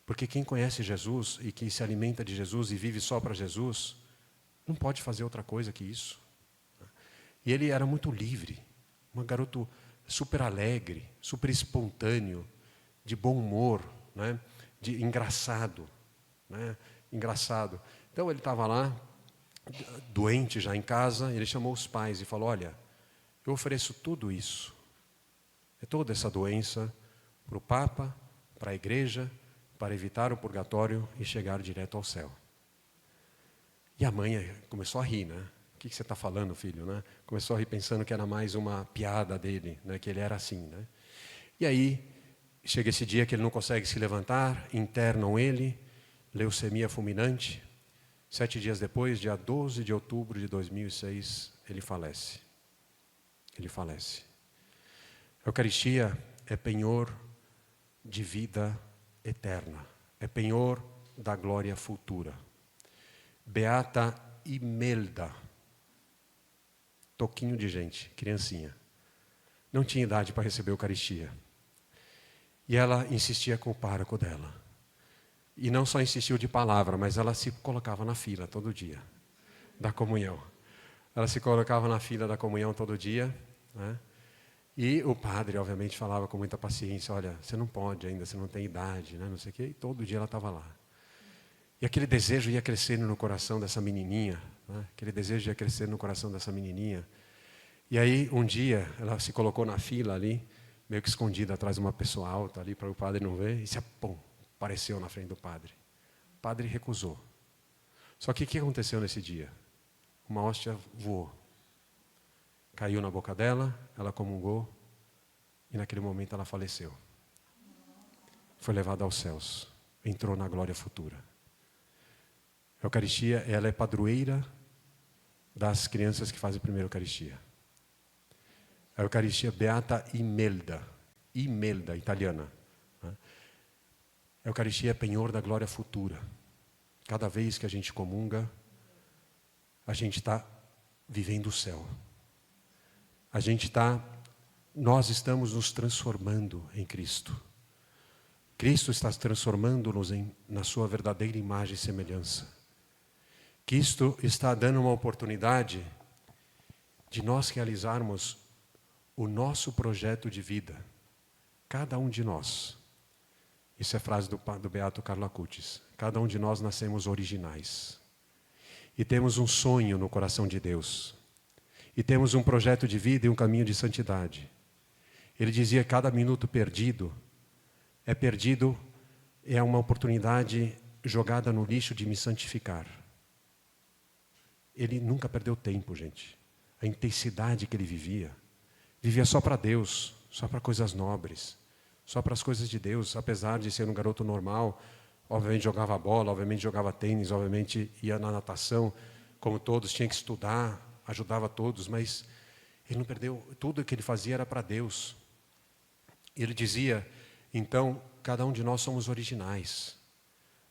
Porque quem conhece Jesus e que se alimenta de Jesus e vive só para Jesus, não pode fazer outra coisa que isso. E ele era muito livre, um garoto super alegre, super espontâneo, de bom humor, né? De engraçado, né? Engraçado. Então ele estava lá, doente já em casa, ele chamou os pais e falou: olha, eu ofereço tudo isso, toda essa doença, para o Papa, para a igreja, para evitar o purgatório e chegar direto ao céu. E a mãe começou a rir, né? O que você está falando, filho, né? Começou a rir pensando que era mais uma piada dele, né? Que ele era assim, né? E aí, chega esse dia que ele não consegue se levantar, internam ele, leucemia fulminante. 7 dias depois, dia 12 de outubro de 2006, ele falece. Ele falece. A Eucaristia é penhor de vida eterna. É penhor da glória futura. Beata Imelda. Toquinho de gente, criancinha. Não tinha idade para receber a Eucaristia. E ela insistia com o pároco dela. E não só insistiu de palavra, mas ela se colocava na fila todo dia da comunhão. Ela se colocava na fila da comunhão todo dia, né? E o padre, obviamente, falava com muita paciência: olha, você não pode ainda, você não tem idade, né? Não sei o quê. E todo dia ela estava lá. E aquele desejo ia crescendo no coração dessa menininha, né? Aquele desejo ia crescendo no coração dessa menininha. E aí, um dia, ela se colocou na fila ali, meio que escondida atrás de uma pessoa alta ali, para o padre não ver, e apareceu na frente do padre. O padre recusou. Só que o que aconteceu nesse dia? Uma hóstia voou. Caiu na boca dela, ela comungou, e naquele momento ela faleceu. Foi levada aos céus, entrou na glória futura. A Eucaristia, ela é padroeira das crianças que fazem a primeira Eucaristia. A Eucaristia Beata Imelda, Imelda, italiana. A Eucaristia é penhor da glória futura. Cada vez que a gente comunga, a gente está vivendo o céu. Nós estamos nos transformando em Cristo. Cristo está transformando-nos na sua verdadeira imagem e semelhança. Cristo está dando uma oportunidade de nós realizarmos o nosso projeto de vida. Cada um de nós. Isso é frase do Beato Carlo Acutis. Cada um de nós nascemos originais. E temos um sonho no coração de Deus. E temos um projeto de vida e um caminho de santidade. Ele dizia que cada minuto perdido é uma oportunidade jogada no lixo de me santificar. Ele nunca perdeu tempo, gente. A intensidade que ele vivia só para Deus, só para coisas nobres, só para as coisas de Deus, apesar de ser um garoto normal. Obviamente jogava bola, obviamente jogava tênis, obviamente ia na natação, como todos, tinha que estudar, ajudava todos, mas ele não perdeu, tudo o que ele fazia era para Deus. Ele dizia, então, cada um de nós somos originais,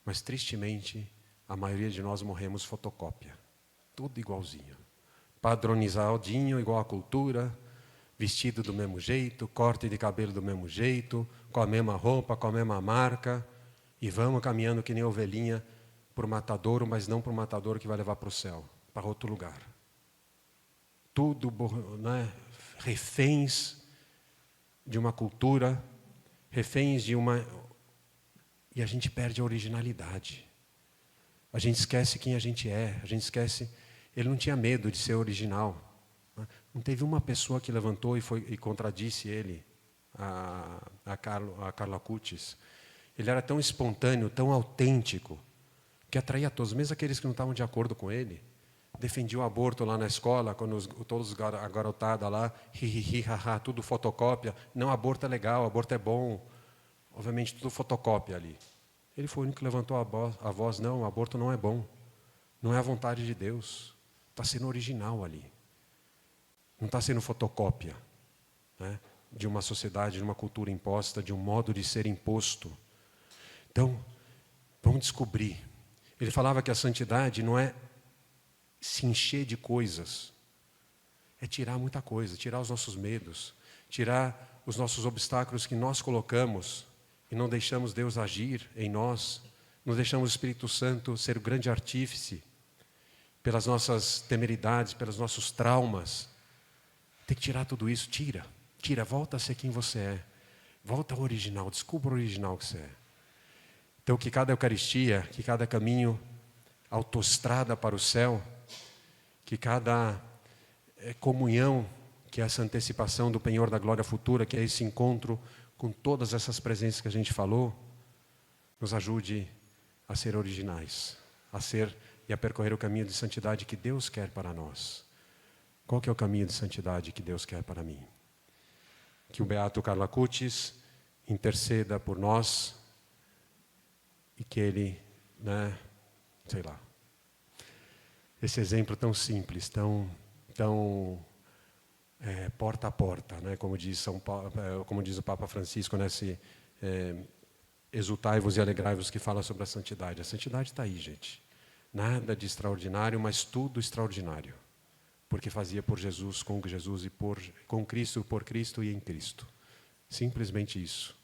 mas tristemente, a maioria de nós morremos fotocópia, tudo igualzinho, padronizadinho, igual à cultura, vestido do mesmo jeito, corte de cabelo do mesmo jeito, com a mesma roupa, com a mesma marca, e vamos caminhando que nem ovelhinha para o matadouro, mas não para o matadouro que vai levar para o céu, para outro lugar. Tudo, né, reféns de uma cultura, reféns de uma... E a gente perde a originalidade. A gente esquece quem a gente é, a gente esquece... Ele não tinha medo de ser original. Não teve uma pessoa que levantou e contradisse ele, a Carlo Acutis. Ele era tão espontâneo, tão autêntico, que atraía todos, mesmo aqueles que não estavam de acordo com ele. Defendia o aborto lá na escola, quando todos a garotada lá, haha, tudo fotocópia. Não, aborto é legal, aborto é bom. Obviamente, tudo fotocópia ali. Ele foi o único que levantou a voz, não, aborto não é bom. Não é a vontade de Deus. Está sendo original ali. Não está sendo fotocópia, né, de uma sociedade, de uma cultura imposta, de um modo de ser imposto. Então, vamos descobrir. Ele falava que a santidade não é se encher de coisas, é tirar muita coisa, tirar os nossos medos, tirar os nossos obstáculos que nós colocamos e não deixamos Deus agir em nós, não deixamos o Espírito Santo ser o grande artífice pelas nossas temeridades, pelos nossos traumas. Tem que tirar tudo isso, tira, volta a ser quem você é, volta ao original, descubra o original que você é. Então, que cada Eucaristia, que cada caminho, autoestrada para o céu, que cada comunhão, que é essa antecipação do penhor da glória futura, que é esse encontro com todas essas presenças que a gente falou, nos ajude a ser originais, e a percorrer o caminho de santidade que Deus quer para nós. Qual que é o caminho de santidade que Deus quer para mim? Que o Beato Carlo Acutis interceda por nós e que ele, né, sei lá, esse exemplo tão simples, tão porta a porta, né, como diz o Papa Francisco, né, exultai-vos e alegrai-vos, que fala sobre a santidade. A santidade está aí, gente. Nada de extraordinário, mas tudo extraordinário. Porque fazia por Jesus, com Jesus, com Cristo, por Cristo e em Cristo. Simplesmente isso.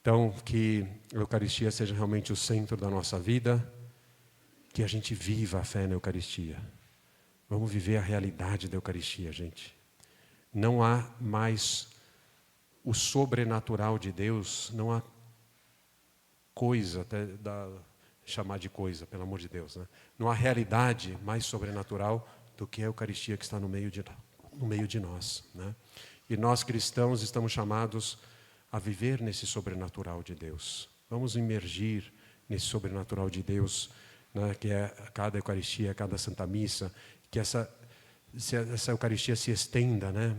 Então, que a Eucaristia seja realmente o centro da nossa vida, que a gente viva a fé na Eucaristia. Vamos viver a realidade da Eucaristia, gente. Não há mais o sobrenatural de Deus, não há coisa, chamar de coisa, pelo amor de Deus, né? Não há realidade mais sobrenatural do que a Eucaristia que está no meio de nós, né? E nós cristãos estamos chamados a viver nesse sobrenatural de Deus. Vamos imergir nesse sobrenatural de Deus, né, que é cada Eucaristia, cada Santa Missa, que essa Eucaristia se estenda, né,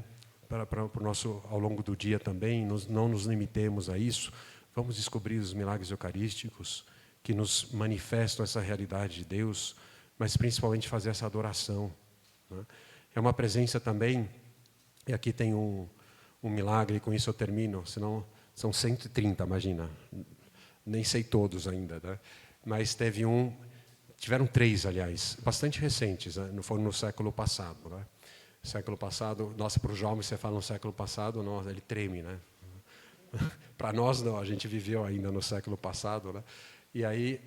para o nosso, ao longo do dia também, não nos limitemos a isso. Vamos descobrir os milagres eucarísticos que nos manifestam essa realidade de Deus, mas principalmente fazer essa adoração, né? É uma presença também, e aqui tem um milagre, com isso eu termino, senão são 130, imagina. nem sei todos ainda, né? Mas tiveram 3, aliás, bastante recentes, né? Foram no século passado, né? Século passado, nossa, para os jovens você fala no século passado, nossa, ele treme, né? Para nós não, a gente viveu ainda no século passado, né? E aí,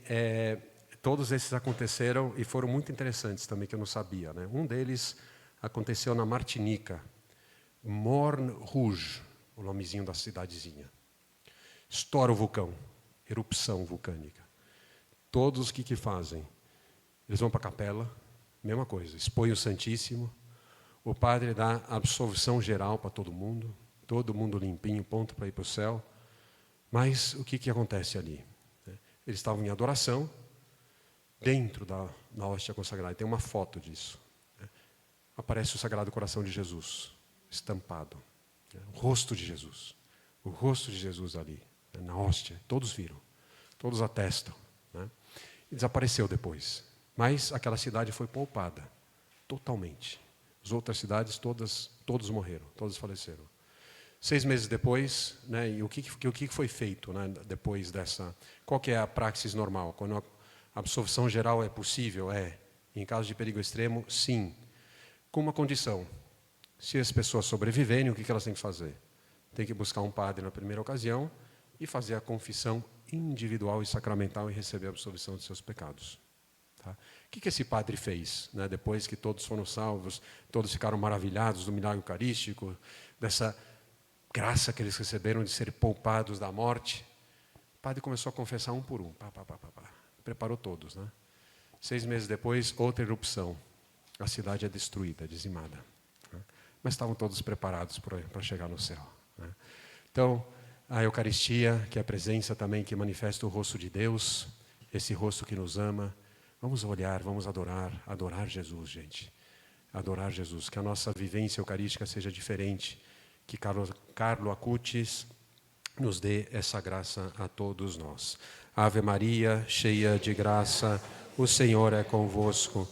todos esses aconteceram e foram muito interessantes também, que eu não sabia, né? Um deles aconteceu na Martinica, Morne Rouge, o nomezinho da cidadezinha. Estoura o vulcão, erupção vulcânica. Todos o que fazem? Eles vão para a capela, mesma coisa, expõe o Santíssimo, o padre dá absolvição geral para todo mundo limpinho, ponto para ir para o céu. Mas o que acontece ali? Eles estavam em adoração, dentro da hóstia consagrada. Tem uma foto disso. Aparece o Sagrado Coração de Jesus, estampado. O rosto de Jesus. O rosto de Jesus ali, na hóstia. Todos viram. Todos atestam. Né? E desapareceu depois. Mas aquela cidade foi poupada. Totalmente. As outras cidades, todos morreram. Todos faleceram. 6 meses depois, né, e o que foi feito, né, depois dessa... Qual que é a praxis normal? Quando a absolvição geral é possível? Em caso de perigo extremo, sim. Com uma condição. Se as pessoas sobreviverem, o que elas têm que fazer? Tem que buscar um padre na primeira ocasião e fazer a confissão individual e sacramental e receber a absolvição de seus pecados. Tá? O que esse padre fez? Né, depois que todos foram salvos, todos ficaram maravilhados do milagre eucarístico, dessa graça que eles receberam de serem poupados da morte. O padre começou a confessar um por um. Preparou todos. Né? 6 meses depois, outra erupção. A cidade é destruída, dizimada. Né? Mas estavam todos preparados para chegar no céu. Né? Então, a Eucaristia, que é a presença também que manifesta o rosto de Deus, esse rosto que nos ama. Vamos olhar, vamos adorar Jesus, gente. Adorar Jesus. Que a nossa vivência eucarística seja diferente. Que Carlo Acutis nos dê essa graça a todos nós. Ave Maria, cheia de graça, o Senhor é convosco.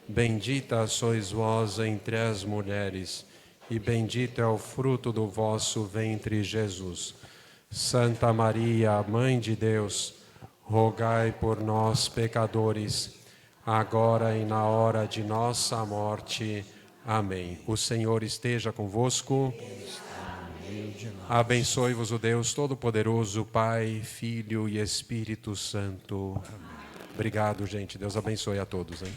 Bendita sois vós entre as mulheres, e bendito é o fruto do vosso ventre, Jesus. Santa Maria, Mãe de Deus, rogai por nós, pecadores, agora e na hora de nossa morte. Amém. O Senhor esteja convosco. Abençoe-vos o Deus Todo-Poderoso, Pai, Filho e Espírito Santo. Obrigado, gente. Deus abençoe a todos. Hein?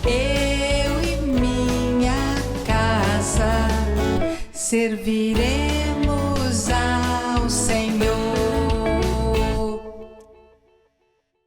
Eu e minha casa servirei